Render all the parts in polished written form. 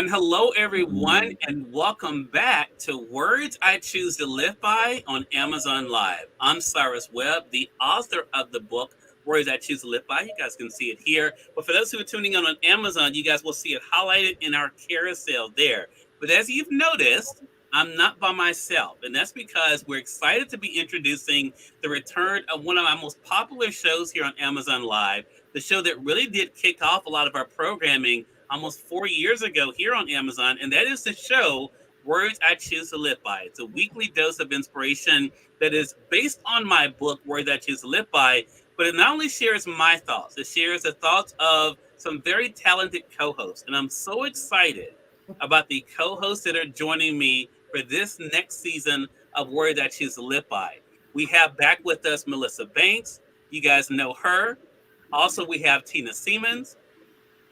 And hello, everyone, and welcome back to Words I Choose to Live By on Amazon Live. I'm Cyrus Webb, the author of the book Words I Choose to Live By. You guys can see it here. But for those who are tuning in on Amazon, you guys will see it highlighted in our carousel there. But as you've noticed, I'm not by myself, and that's because we're excited to be introducing the return of one of our most popular shows here on Amazon Live, the show that really did kick off a lot of our programming almost 4 years ago here on Amazon, and that is the show Words I Choose to Live By. It's a weekly dose of inspiration that is based on my book, Words I Choose to Live By, but it not only shares my thoughts, it shares the thoughts of some very talented co-hosts. And I'm so excited about the co-hosts that are joining me for this next season of Words I Choose to Live By. We have back with us Melissa Banks. You guys know her. Also, we have Tina Siemens.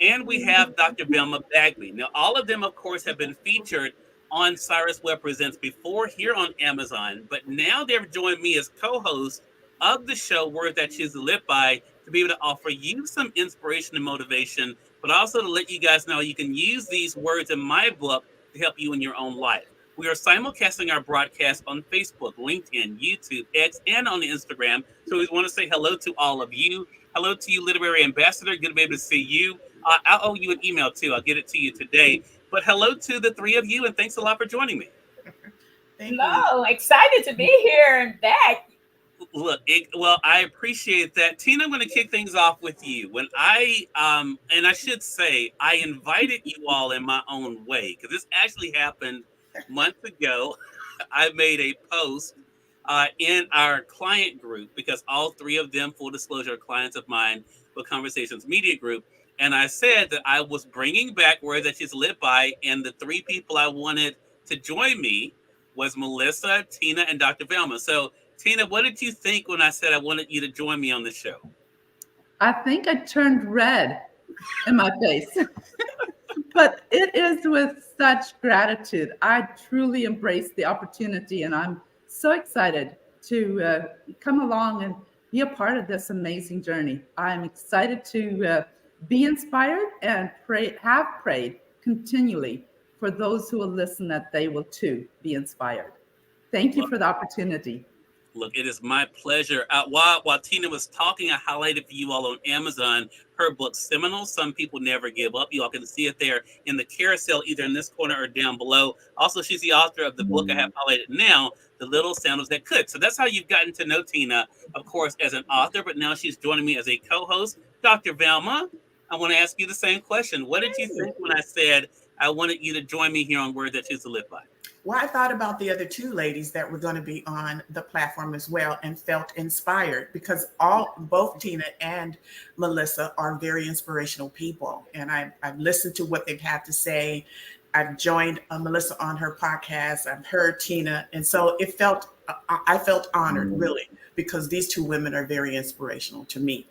And we have Dr. Velma Bagby. Now, all of them, of course, have been featured on Cyrus Webb Presents before here on Amazon, but now they've joined me as co-hosts of the show Words That Choose to Live By to be able to offer you some inspiration and motivation, but also to let you guys know you can use these words in my book to help you in your own life. We are simulcasting our broadcast on Facebook, LinkedIn, YouTube, X, and on Instagram. So we want to say hello to all of you. Hello to you, Literary Ambassador. Good to be able to see you. I'll owe you an email too. I'll get it to you today. But hello to the three of you, and thanks a lot for joining me. Hello, excited to be here and back. Look, well, I appreciate that. Tina, I'm going to kick things off with you. When and I should say, I invited you all in my own way because this actually happened months ago. I made a post in our client group because all three of them, full disclosure, are clients of mine with Conversations Media Group. And I said that I was bringing back Words That She's Lived By, and the three people I wanted to join me was Melissa, Tina, and Dr. Velma. So, Tina, what did you think when I said I wanted you to join me on the show? I think I turned red in my face. But it is with such gratitude. I truly embrace the opportunity, and I'm so excited to come along and be a part of this amazing journey. I'm excited to be inspired and have prayed continually for those who will listen that they will too be inspired. Thank you for the opportunity. Look, it is my pleasure. While Tina was talking, I highlighted for you all on Amazon her book, Seminal, Some People Never Give Up. You all can see it there in the carousel, either in this corner or down below. Also, she's the author of the book I have highlighted now, The Little Sandals That Could. So that's how you've gotten to know Tina, of course, as an author, but now she's joining me as a co-host. Dr. Velma, I want to ask you the same question. What did you think when I said I wanted you to join me here on Words That Choose to Live By? Well, I thought about the other two ladies that were going to be on the platform as well and felt inspired because both Tina and Melissa are very inspirational people. And I've listened to what they've had to say. I've joined Melissa on her podcast. I've heard Tina. And so I felt honored, really, because these two women are very inspirational to me.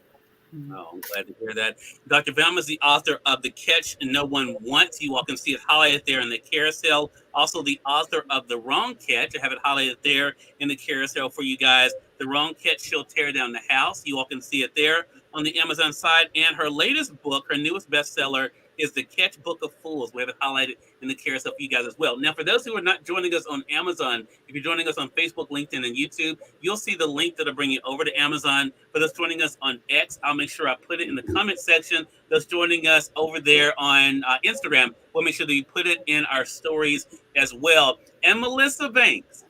Oh, I'm glad to hear that. Dr. Velma is the author of The Catch No One Wants. You all can see it highlighted there in the carousel. Also, the author of The Wrong Catch. I have it highlighted there in the carousel for you guys. The Wrong Catch, She'll Tear Down the House. You all can see it there on the Amazon side. And her latest book, her newest bestseller, is The Catch Book of Fools. We have it highlighted in the carousel for you guys as well. Now, for those who are not joining us on Amazon, if you're joining us on Facebook, LinkedIn, and YouTube, you'll see the link that'll bring you over to Amazon. For those joining us on X, I'll make sure I put it in the comment section. Those joining us over there on Instagram, we'll make sure that you put it in our stories as well. And Melissa Banks.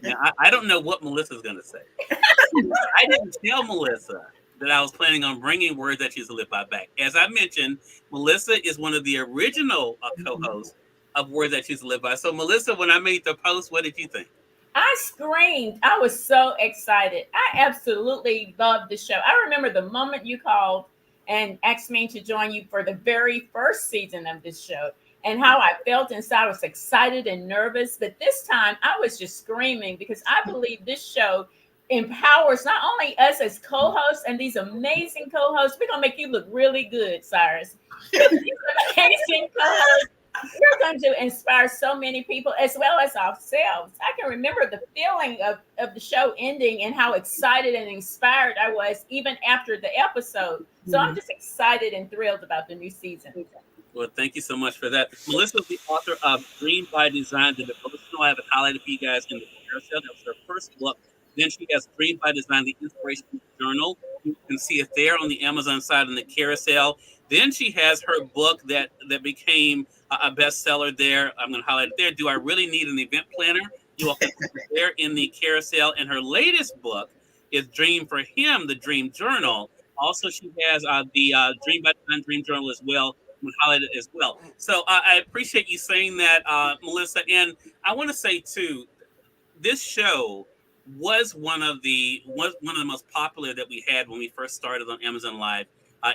Now, I don't know what Melissa's going to say. I didn't tell Melissa that I was planning on bringing Words That She's Lived By back. As I mentioned, Melissa is one of the original co-hosts of Words That She's Lived By. So, Melissa, when I made the post, what did you think? I screamed. I was so excited. I absolutely loved the show. I remember the moment you called and asked me to join you for the very first season of this show and how I felt inside. I was excited and nervous, but this time I was just screaming because I believe this show empowers not only us as co-hosts and these amazing co-hosts. We're gonna make you look really good, Cyrus. These amazing co-hosts. We're going to inspire so many people as well as ourselves. I can remember the feeling of the show ending and how excited and inspired I was even after the episode. So I'm just excited and thrilled about the new season. Well, thank you so much for that. Melissa is the author of Dream by Design, the devotional. I have it highlighted for you guys in the carousel. That was her first book. Then she has Dream by Design, the inspirational journal. You can see it there on the Amazon side in the carousel. Then she has her book that became a bestseller there. I'm going to highlight it there. Do I Really Need an Event Planner? You all can see it there in the carousel. And her latest book is Dream for Him, the Dream Journal. Also, she has the Dream by Design Dream Journal as well, highlighted as well. So I appreciate you saying that, Melissa. And I want to say too, this show was one of the most popular that we had when we first started on Amazon Live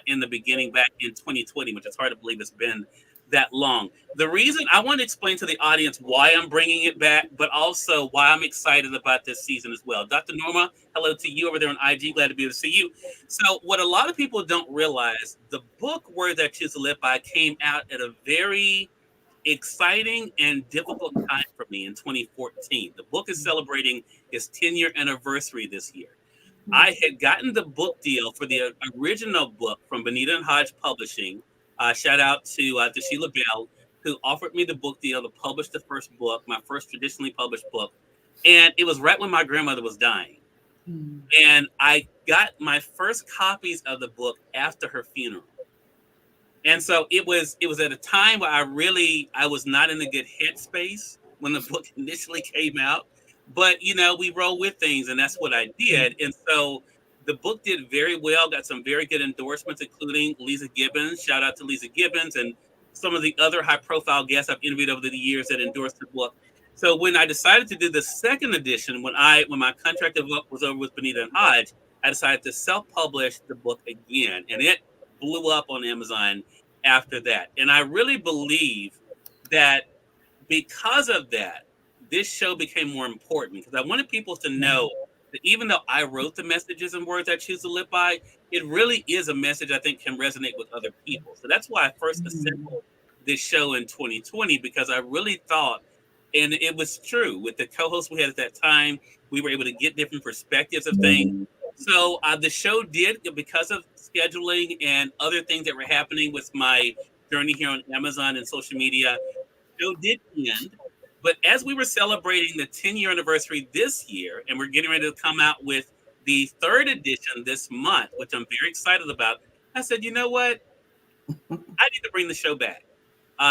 in the beginning back in 2020, which is hard to believe it's been that long. The reason I want to explain to the audience why I'm bringing it back, but also why I'm excited about this season as well. Dr. Norma, hello to you over there on IG. Glad to be able to see you. So, what a lot of people don't realize, the book Words I Choose to Live By came out at a very exciting and difficult time for me in 2014. The book is celebrating its 10-year anniversary this year. I had gotten the book deal for the original book from Benita and Hodge Publishing. Shout out to Sheila Bell, who offered me the book deal to publish the first book, my first traditionally published book. And it was right when my grandmother was dying. And I got my first copies of the book after her funeral. And so it was at a time where I was not in a good headspace when the book initially came out. But we roll with things, and that's what I did. And so the book did very well, got some very good endorsements, including Lisa Gibbons. Shout out to Lisa Gibbons and some of the other high profile guests I've interviewed over the years that endorsed the book. So when I decided to do the second edition, when my contract was over with Benita and Hodge, I decided to self-publish the book again, and it blew up on Amazon after that. And I really believe that because of that, this show became more important, because I wanted people to know that even though I wrote the messages and Words I Choose to Live By, it really is a message I think can resonate with other people. So that's why I first assembled this show in 2020, because I really thought, and it was true, with the co-hosts we had at that time, we were able to get different perspectives of things. So the show did, because of scheduling and other things that were happening with my journey here on Amazon and social media, the show did end. But as we were celebrating the 10-year anniversary this year, and we're getting ready to come out with the third edition this month, which I'm very excited about, I said, you know what? I need to bring the show back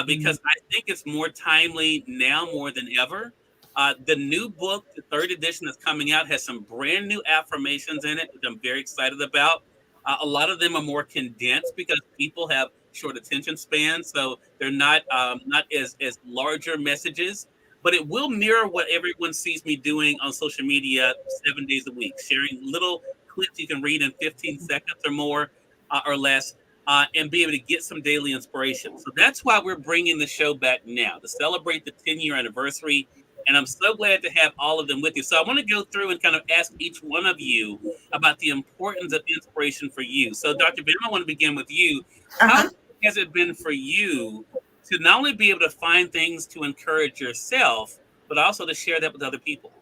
because I think it's more timely now more than ever. The new book, the third edition that's coming out, has some brand new affirmations in it, which I'm very excited about. A lot of them are more condensed because people have short attention spans, so they're not as larger messages. But it will mirror what everyone sees me doing on social media 7 days a week, sharing little clips you can read in 15 seconds or more or less, and be able to get some daily inspiration. So that's why we're bringing the show back now, to celebrate the 10-year anniversary. And I'm so glad to have all of them with you. So I want to go through and kind of ask each one of you about the importance of inspiration for you. So Dr. Ben, I want to begin with you. How has it been for you to not only be able to find things to encourage yourself, but also to share that with other people?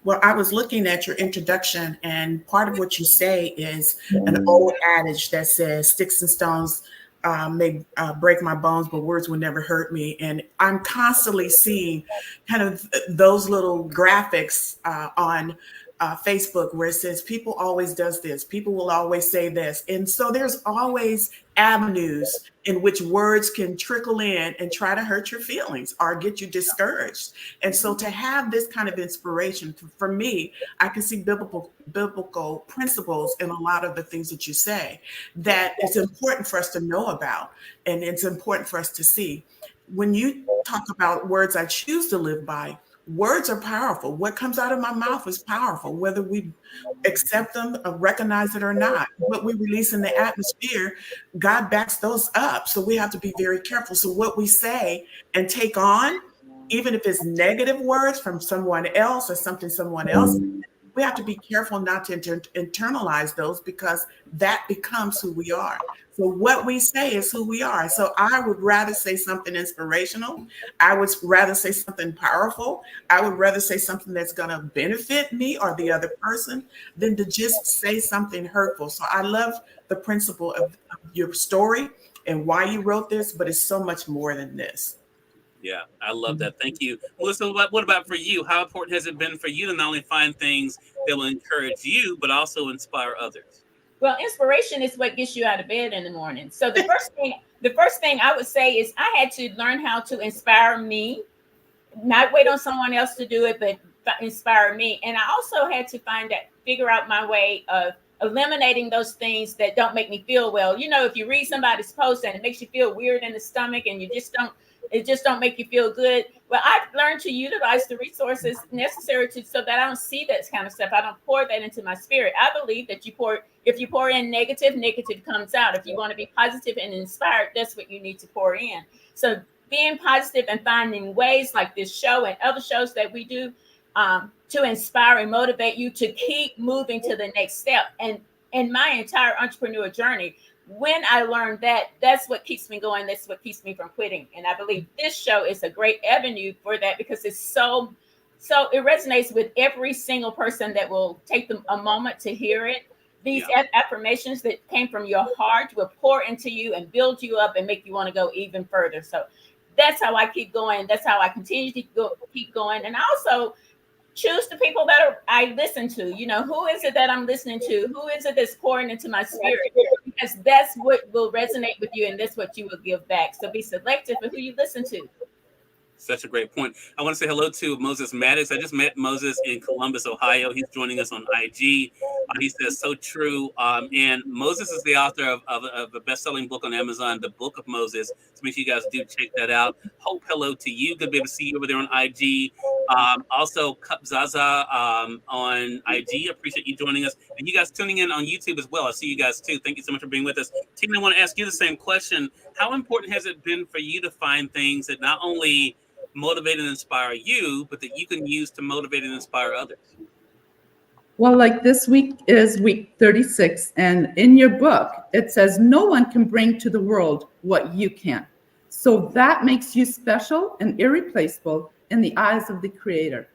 Well, I was looking at your introduction, and part of what you say is an old adage that says, sticks and stones may break my bones, but words will never hurt me. And I'm constantly seeing kind of those little graphics on Facebook where it says, people always does this, people will always say this. And so there's always avenues in which words can trickle in and try to hurt your feelings or get you discouraged. And so to have this kind of inspiration, for me, I can see biblical principles in a lot of the things that you say that it's important for us to know about, and it's important for us to see. When you talk about words I choose to live by, words are powerful. What comes out of my mouth is powerful, whether we accept them, recognize it or not. What we release in the atmosphere, God backs those up. So we have to be very careful. So what we say and take on, even if it's negative words from someone else or something someone else, we have to be careful not to internalize those, because that becomes who we are. So what we say is who we are. So I would rather say something inspirational. I would rather say something powerful. I would rather say something that's going to benefit me or the other person than to just say something hurtful. So I love the principle of your story. and why you wrote this, but it's so much more than this. Yeah, I love that. Thank you. Melissa, what about for you? How important has it been for you to not only find things that will encourage you, but also inspire others? Well, inspiration is what gets you out of bed in the morning. So the first thing I would say is I had to learn how to inspire me, not wait on someone else to do it, but inspire me. And I also had to figure out my way of eliminating those things that don't make me feel well. If you read somebody's post and it makes you feel weird in the stomach and it just don't make you feel good. Well, I've learned to utilize the resources necessary so that I don't see that kind of stuff. I don't pour that into my spirit. I believe that if you pour in negative, negative comes out. If you want to be positive and inspired, that's what you need to pour in. So being positive and finding ways like this show and other shows that we do to inspire and motivate you to keep moving to the next step. And in my entire entrepreneur journey, when I learned that, that's what keeps me going. That's what keeps me from quitting. And I believe this show is a great avenue for that because it's so it resonates with every single person that will take them a moment to hear it. These affirmations that came from your heart will pour into you and build you up and make you want to go even further. So that's how I keep going. That's how I continue to keep going. And I also choose the people that I listen to. Who is it that I'm listening to? Who is it that's pouring into my spirit? Because that's what will resonate with you, and that's what you will give back. So be selective of who you listen to. Such a great point. I want to say hello to Moses Maddox. I just met Moses in Columbus, Ohio. He's joining us on IG. He says, so true. And Moses is the author of a best-selling book on Amazon, The Book of Moses. So make sure you guys do check that out. Hope, hello to you. Good to be able to see you over there on IG. Also, Cup Zaza on IG. Appreciate you joining us. And you guys tuning in on YouTube as well. I see you guys too. Thank you so much for being with us. Tina, I want to ask you the same question. How important has it been for you to find things that not only motivate and inspire you, but that you can use to motivate and inspire others? Well, like this week is week 36, and in your book, it says no one can bring to the world what you can. So that makes you special and irreplaceable in the eyes of the Creator.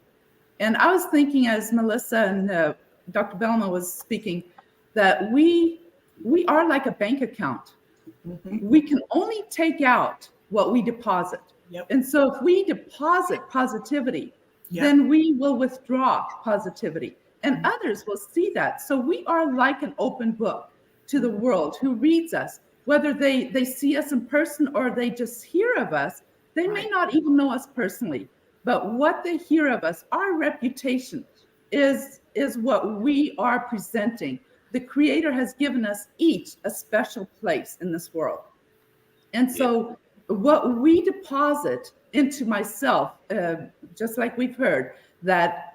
And I was thinking, as Melissa and Dr. Velma was speaking, that we are like a bank account. Mm-hmm. We can only take out what we deposit. Yep. And so if we deposit positivity, then we will withdraw positivity. And others will see that. So we are like an open book to the world who reads us, whether they see us in person or they just hear of us. They may not even know us personally, but what they hear of us, our reputation is what we are presenting. The Creator has given us each a special place in this world. And so what we deposit into myself, just like we've heard, that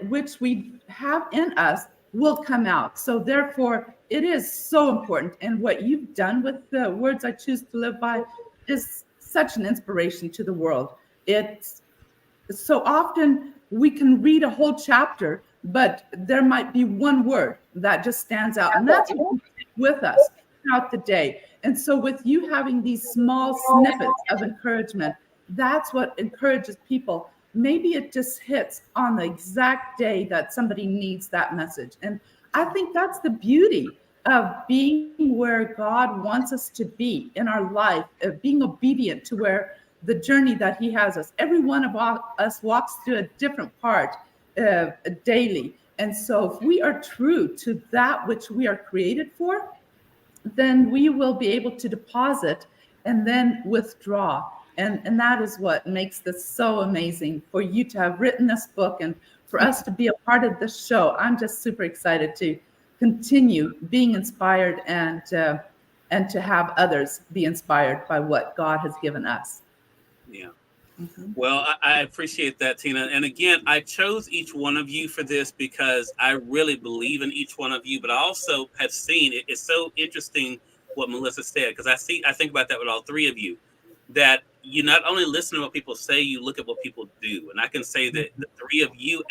which we have in us will come out. So therefore, it is so important. And what you've done with the Words I Choose to Live By is such an inspiration to the world. It's so often we can read a whole chapter, but there might be one word that just stands out. And that's with us throughout the day. And so with you having these small snippets of encouragement, that's what encourages people. Maybe it just hits on the exact day that somebody needs that message. And I think that's the beauty of being where God wants us to be in our life, of being obedient to where the journey that He has us. Every one of us walks through a different part daily. And so if we are true to that which we are created for, then we will be able to deposit and then withdraw. And that is what makes this so amazing, for you to have written this book and for us to be a part of this show. I'm just super excited to continue being inspired and to have others be inspired by what God has given us. Yeah. Mm-hmm. Well, I appreciate that, Tina. And again, I chose each one of you for this because I really believe in each one of you, but I also have seen it's so interesting what Melissa said, because I think about that with all three of you, that you not only listen to what people say, you look at what people do. And I can say that the three of you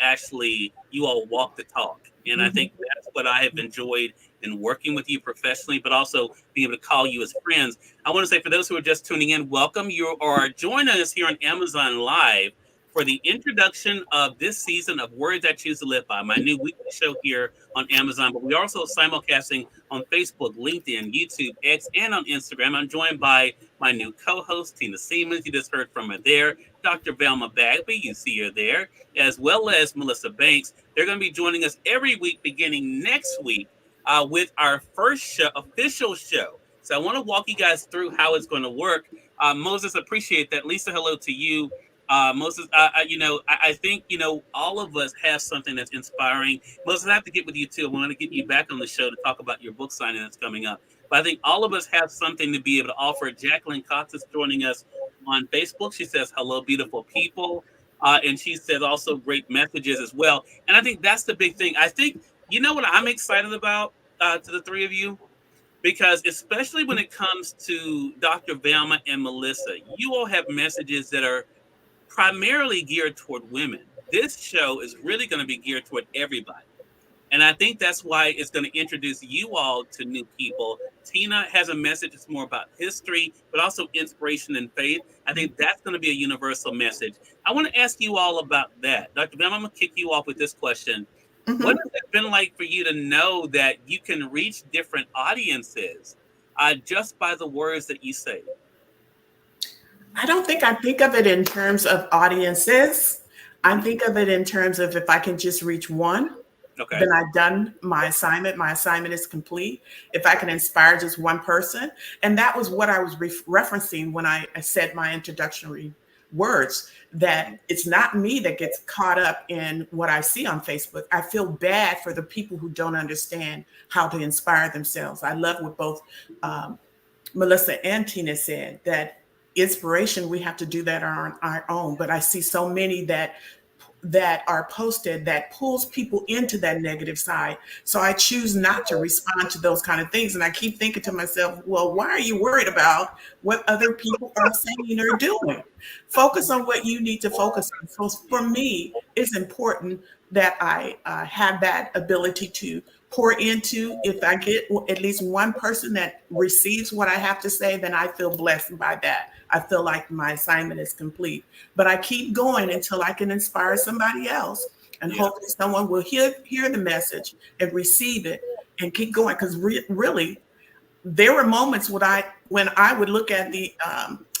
you all walk the talk. And I think that's what I have enjoyed in working with you professionally, but also being able to call you as friends. I want to say, for those who are just tuning in, welcome. You are joining us here on Amazon Live for the introduction of this season of Words I Choose to Live By, my new weekly show here on Amazon. But we are also simulcasting on Facebook, LinkedIn, YouTube, X, and on Instagram. I'm joined by my new co-host, Tina Siemens. You just heard from her there. Dr. Velma Bagby, you see her there, as well as Melissa Banks. They're going to be joining us every week beginning next week with our first show, official show. So I want to walk you guys through how it's going to work. Moses, appreciate that. Lisa, hello to you. Moses, I think, all of us have something that's inspiring. Moses, I have to get with you too. I want to get you back on the show to talk about your book signing that's coming up. But I think all of us have something to be able to offer. Jacqueline Cox is joining us on Facebook. She says, hello, beautiful people. And she says also great messages as well. And I think that's the big thing. I think, you know what I'm excited about to the three of you? Because especially when it comes to Dr. Velma and Melissa, you all have messages that are primarily geared toward women. This show is really going to be geared toward everybody. And I think that's why it's going to introduce you all to new people. Tina has a message that's more about history, but also inspiration and faith. I think that's going to be a universal message. I want to ask you all about that. Dr. Velma, I'm going to kick you off with this question. Mm-hmm. What has it been like for you to know that you can reach different audiences just by the words that you say? I don't think I think of it in terms of audiences. I think of it in terms of if I can just reach one, then I've done my assignment. My assignment is complete. If I can inspire just one person. And that was what I was referencing when I said my introductory words, that it's not me that gets caught up in what I see on Facebook. I feel bad for the people who don't understand how to inspire themselves. I love what both Melissa and Tina said, that inspiration, we have to do that on our own. But I see so many that are posted that pulls people into that negative side. So I choose not to respond to those kind of things. And I keep thinking to myself, well, why are you worried about what other people are saying or doing? Focus on what you need to focus on. So for me, it's important that I have that ability to pour into. If I get at least one person that receives what I have to say, then I feel blessed by that. I feel like my assignment is complete. But I keep going until I can inspire somebody else. And hopefully someone will hear the message and receive it and keep going. Because really, there were moments when I would look at the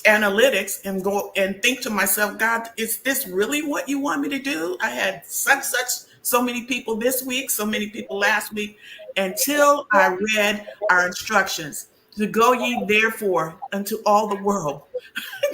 analytics and go and think to myself, God, is this really what you want me to do? I had so many people this week, so many people last week, until I read our instructions to go ye therefore unto all the world,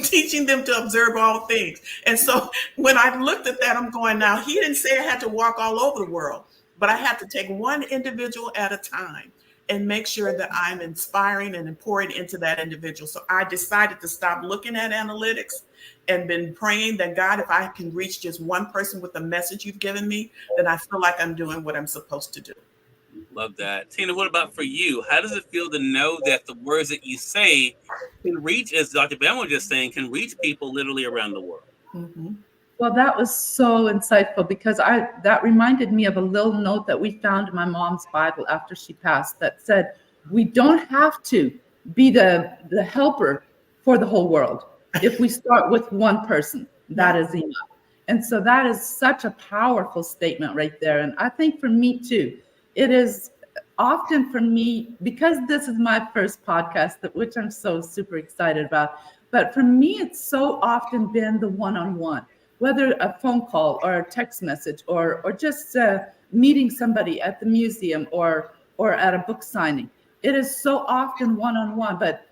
teaching them to observe all things. And so when I looked at that, I'm going, now, he didn't say I had to walk all over the world, but I had to take one individual at a time and make sure that I'm inspiring and pouring into that individual. So I decided to stop looking at analytics and been praying that, God, if I can reach just one person with the message you've given me, then I feel like I'm doing what I'm supposed to do. Love that. Tina, what about for you? How does it feel to know that the words that you say can reach, as Dr. Ben was just saying, can reach people literally around the world? Mm-hmm. Well, that was so insightful, because that reminded me of a little note that we found in my mom's Bible after she passed that said, we don't have to be the helper for the whole world. If we start with one person, that is enough. And so that is such a powerful statement right there. And I think for me too, it is often for me, because this is my first podcast, which I'm so super excited about. But for me, it's so often been the one-on-one, whether a phone call or a text message or just meeting somebody at the museum or at a book signing. It is so often one-on-one. But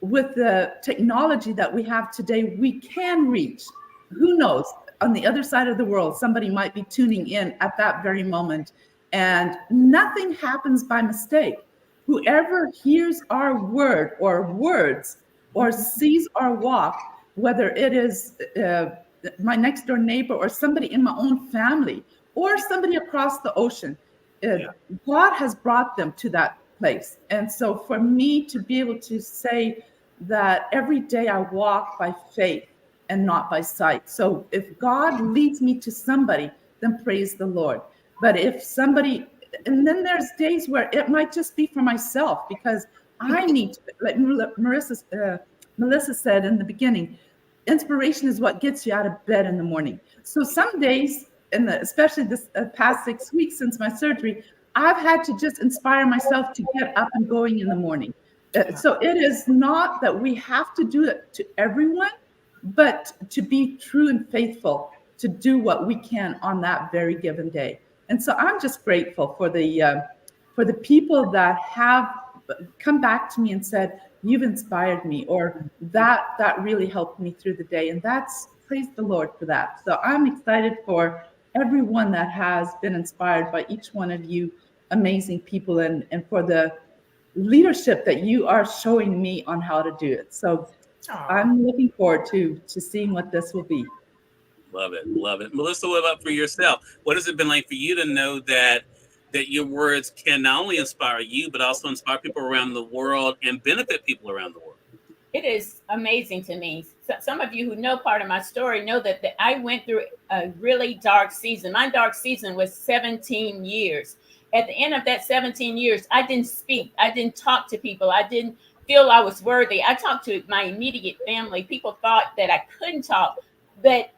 with the technology that we have today, we can reach, who knows, on the other side of the world, somebody might be tuning in at that very moment. And nothing happens by mistake. Whoever hears our word or words or sees our walk, whether it is my next door neighbor or somebody in my own family or somebody across the ocean, God has brought them to that place. And so for me to be able to say that every day I walk by faith and not by sight. So if God leads me to somebody, then praise the Lord. But if somebody, and then there's days where it might just be for myself, because I need to, like Melissa said in the beginning, inspiration is what gets you out of bed in the morning. So some days, especially this past 6 weeks since my surgery, I've had to just inspire myself to get up and going in the morning. So it is not that we have to do it to everyone, but to be true and faithful to do what we can on that very given day. And so I'm just grateful for the people that have come back to me and said, "You've inspired me," or that really helped me through the day. And that's, praise the Lord for that. So I'm excited for everyone that has been inspired by each one of you amazing people, and for the leadership that you are showing me on how to do it. So I'm looking forward to seeing what this will be. Love it. Love it. Melissa, what about for yourself? What has it been like for you to know that your words can not only inspire you, but also inspire people around the world and benefit people around the world? It is amazing to me. So, some of you who know part of my story know that I went through a really dark season. My dark season was 17 years. At the end of that 17 years, I didn't speak. I didn't talk to people. I didn't feel I was worthy. I talked to my immediate family. People thought that I couldn't talk, but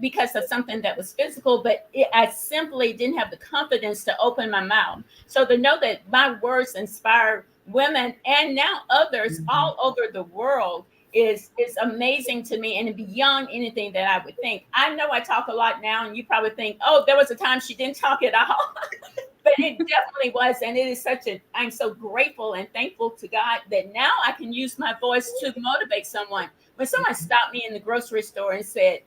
because of something that was physical, but I simply didn't have the confidence to open my mouth. So to know that my words inspire women and now others all over the world is amazing to me, and beyond anything that I would think. I know I talk a lot now, and you probably think, oh, there was a time she didn't talk at all. But it definitely was, and it is I'm so grateful and thankful to God that now I can use my voice to motivate someone. When someone stopped me in the grocery store and say,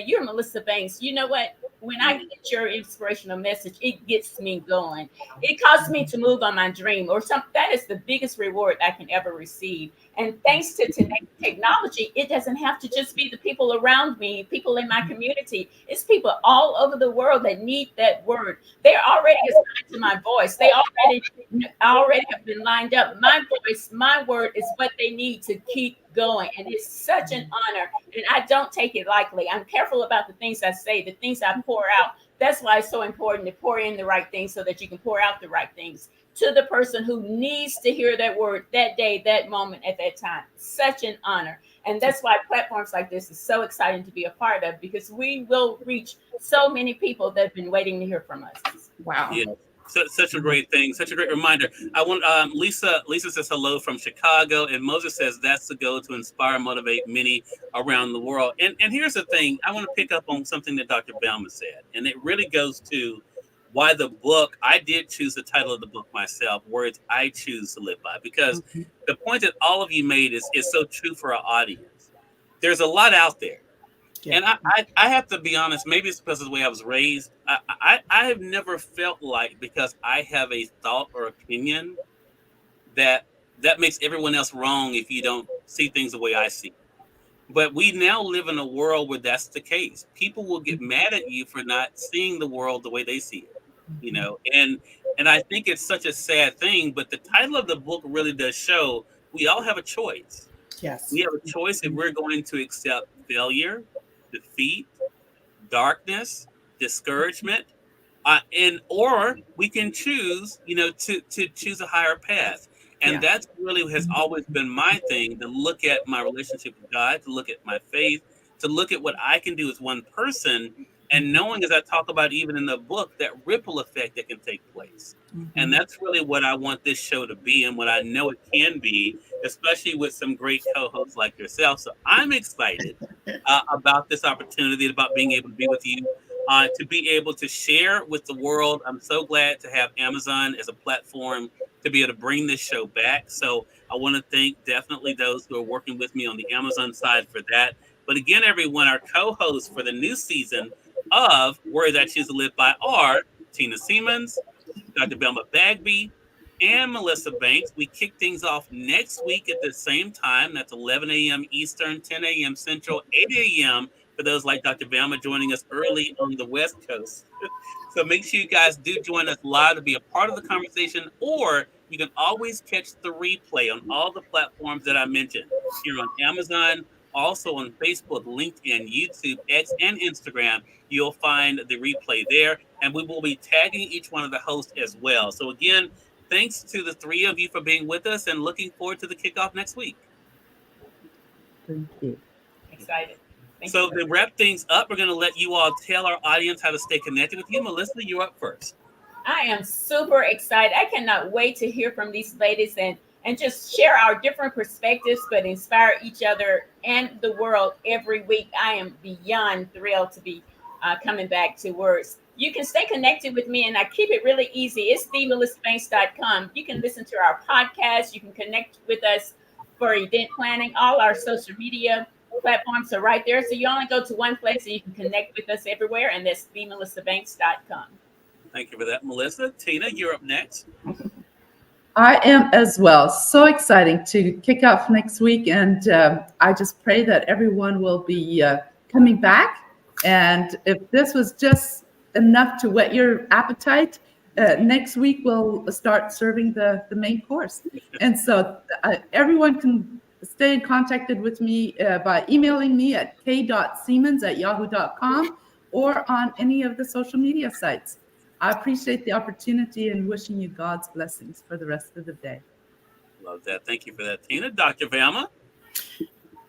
"You're Melissa Banks," you know what? When I get your inspirational message, it gets me going. It causes me to move on my dream or something. That is the biggest reward I can ever receive. And thanks to technology, it doesn't have to just be the people around me, people in my community. It's people all over the world that need that word. They're already assigned to my voice. They already have been lined up. My voice, my word is what they need to keep going. And it's such an honor. And I don't take it lightly. I'm careful about the things I say, the things I pour out. That's why it's so important to pour in the right things so that you can pour out the right things to the person who needs to hear that word that day, that moment, at that time. Such an honor. And that's why platforms like this is so exciting to be a part of, because we will reach so many people that have been waiting to hear from us. Wow. Yeah. Such a great thing, such a great reminder. I want Lisa says hello from Chicago, and Moses says that's the goal, to inspire and motivate many around the world. And here's the thing, I want to pick up on something that Dr. Velma said, and it really goes to why the book, I did choose the title of the book myself, Words I Choose to Live By, because the point that all of you made is so true for our audience. There's a lot out there. Yeah. And I have to be honest, maybe it's because of the way I was raised. I have never felt like, because I have a thought or opinion, that makes everyone else wrong if you don't see things the way I see. But we now live in a world where that's the case. People will get mad at you for not seeing the world the way they see it, you know. And I think it's such a sad thing. But the title of the book really does show we all have a choice. Yes. We have a choice if we're going to accept failure, defeat, darkness, discouragement, or we can choose, to choose a higher path. And that's really has always been my thing, to look at my relationship with God, to look at my faith, to look at what I can do as one person, and knowing, as I talk about even in the book, that ripple effect that can take place. And that's really what I want this show to be, and what I know it can be, especially with some great co-hosts like yourself. So I'm excited about this opportunity, about being able to be with you, to be able to share with the world. I'm so glad to have Amazon as a platform to be able to bring this show back. So I want to thank definitely those who are working with me on the Amazon side for that. But again, everyone, our co-hosts for the new season of Words I Choose to Live By are Tina Siemens, Dr. Velma Bagby, and Melissa Banks. We kick things off next week at the same time. That's 11 a.m. Eastern, 10 a.m. Central, 8 a.m. for those like Dr. Velma joining us early on the West Coast. So make sure you guys do join us live to be a part of the conversation, or you can always catch the replay on all the platforms that I mentioned here on Amazon, also on Facebook, LinkedIn, YouTube, X, and Instagram. You'll find the replay there, and we will be tagging each one of the hosts as well. So again, thanks to the three of you for being with us, and looking forward to the kickoff next week. Thank you. excited. Thank So you. to wrap things up, we're going to let you all tell our audience how to stay connected with you. Melissa, you're up first. I am super excited. I cannot wait to hear from these ladies and just share our different perspectives, but inspire each other and the world every week. I am beyond thrilled to be coming back to Words. You can stay connected with me, and I keep it really easy. It's themelissabanks.com. You can listen to our podcast. You can connect with us for event planning. All our social media platforms are right there. So you only go to one place and you can connect with us everywhere, and that's themelissabanks.com. Thank you for that, Melissa. Tina, you're up next. I am as well. So exciting to kick off next week. And I just pray that everyone will be coming back. And if this was just enough to whet your appetite, next week we'll start serving the main course. And so everyone can stay in contact with me by emailing me at k.siemens@yahoo.com or on any of the social media sites. I appreciate the opportunity and wishing you God's blessings for the rest of the day. Love that. Thank you for that, Tina. Dr. Velma.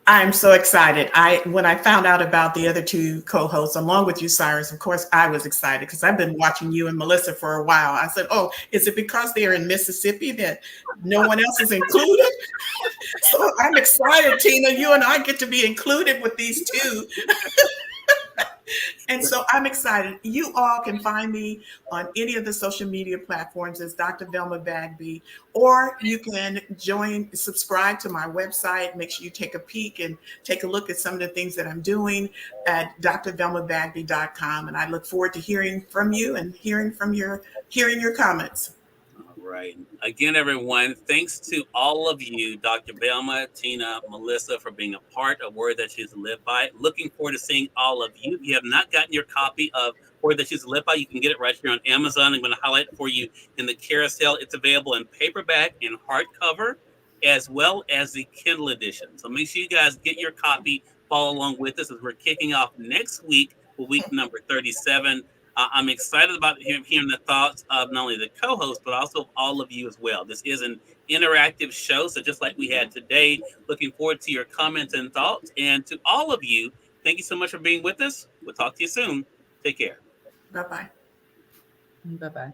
I'm so excited. When I found out about the other two co-hosts, along with you, Cyrus, of course, I was excited because I've been watching you and Melissa for a while. I said, oh, is it because they're in Mississippi that no one else is included? So I'm excited, Tina. You and I get to be included with these two. And so I'm excited. You all can find me on any of the social media platforms as Dr. Velma Bagby, or you can subscribe to my website. Make sure you take a peek and take a look at some of the things that I'm doing at drvelmabagby.com. And I look forward to hearing from you and hearing your comments. Right. Again, everyone, thanks to all of you, Dr. Velma, Tina, Melissa, for being a part of Word That Choose to Live By. Looking forward to seeing all of you. If you have not gotten your copy of Word That Choose to Live By, you can get it right here on Amazon. I'm going to highlight it for you in the carousel. It's available in paperback and hardcover, as well as the Kindle edition. So make sure you guys get your copy, follow along with us as we're kicking off next week for week number 37. I'm excited about hearing the thoughts of not only the co-host, but also of all of you as well. This is an interactive show, so just like we had today, looking forward to your comments and thoughts. And to all of you, thank you so much for being with us. We'll talk to you soon. Take care. Bye-bye. Bye-bye.